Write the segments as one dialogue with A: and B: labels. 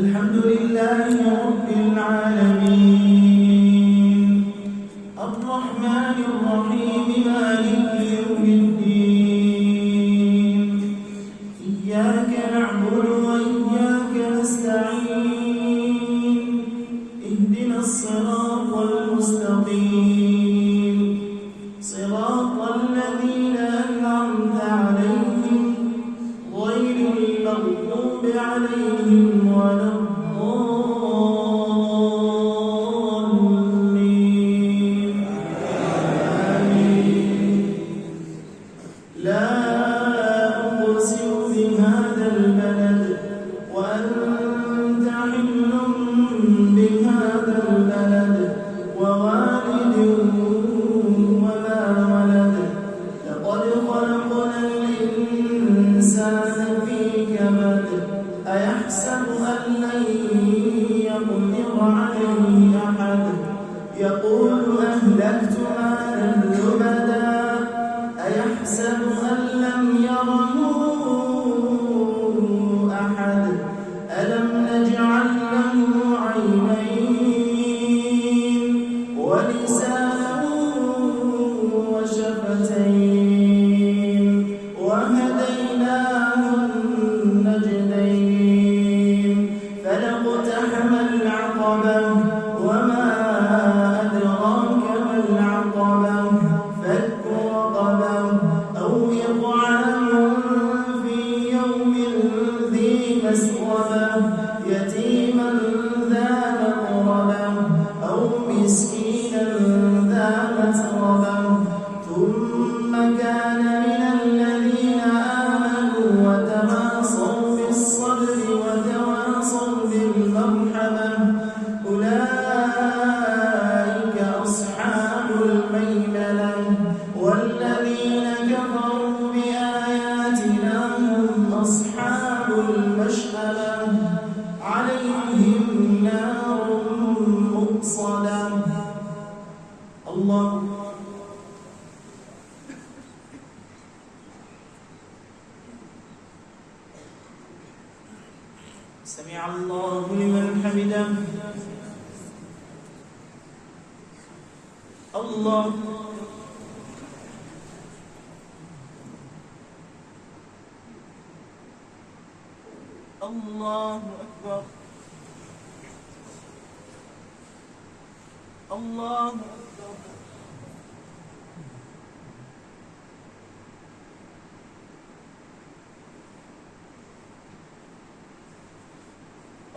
A: الحمد لله رب العالمين الرحمن الرحيم مالك يوم الدين إياك نعبد وإياك نستعين اهدنا الصراط المستقيم صراط الذين أنعمت عليهم غير المغضوب عليهم ولا الضالين آمين. لا أقسم بهذا البلد وأنت حل بهذا البلد ووالد وما ولد لقد خلقنا الإنسان في كبد أيحسب أن لن يقدر عليه أحد يقول أهلكت مالا لبدا أيحسب أن لم يره أحد ألم نجعل له عينين ولسانا وشفتين وهديناه النجدين فلاقتحم العقبة وما أدراك ما العقبة فك رقبة أو إطعام في يوم ذي مسغبة يتيما ذا مقربة أو مسكينا ذا متربة ثم كان من الذين آمنوا وتواصوا بالصبر وتواصوا بالمرحمة أولئك أصحاب الميمنة والذين كفروا بآياتنا هم أصحاب المشأمة عليهم نار مؤصدة. الله سمع الله لمن حمده. الله الله أكبر. الله أكبر.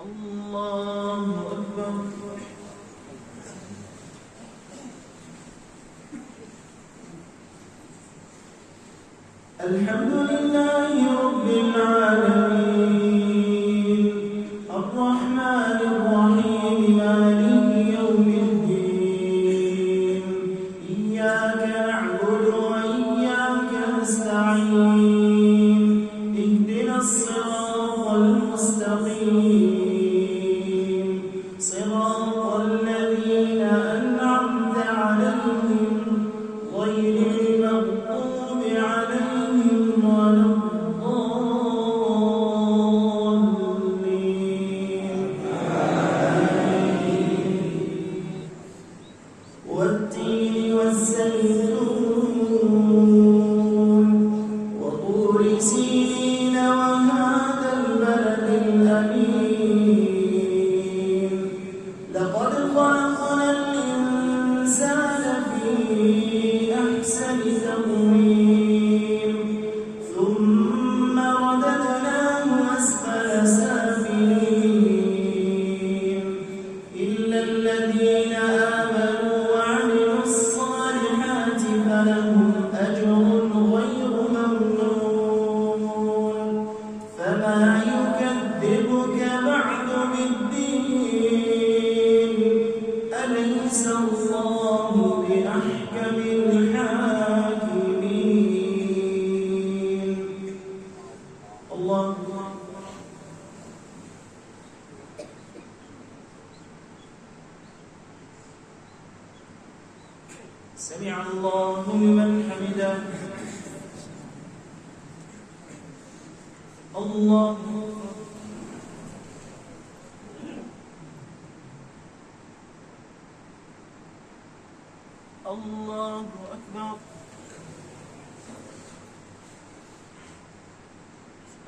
A: الله أكبر. الحمد لله رب العالمين الرحمن الرحيم مالك يوم الدين إياك نعبد وإياك نستعين اهدنا الصراط المستقيم صراط الذين أنعمت عليهم غير المغضوب عليهم ولا الضالين والتين والزيتون وطور سينين وهذا البلد الأمين لقد خلقنا الإنسان في أحسن تقويم ثم رددناه أسفل سافلين إلا الذين آمنوا وعملوا الصالحات فلهم أجر غير ممنون فما يكذبك بعد بالدين أليس الله بأحكم الحاكمين. الله سمع الله لمن حمده. الله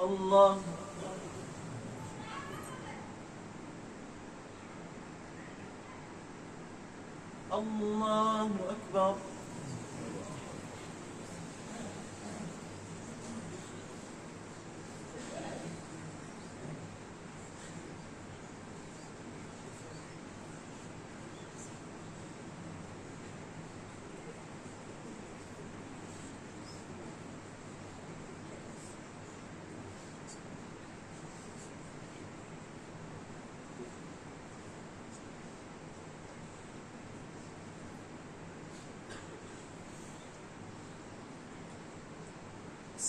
A: الله الله أكبر.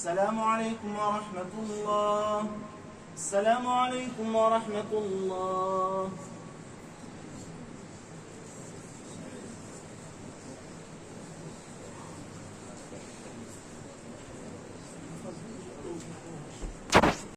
A: السلام عليكم ورحمة الله. السلام عليكم ورحمة الله.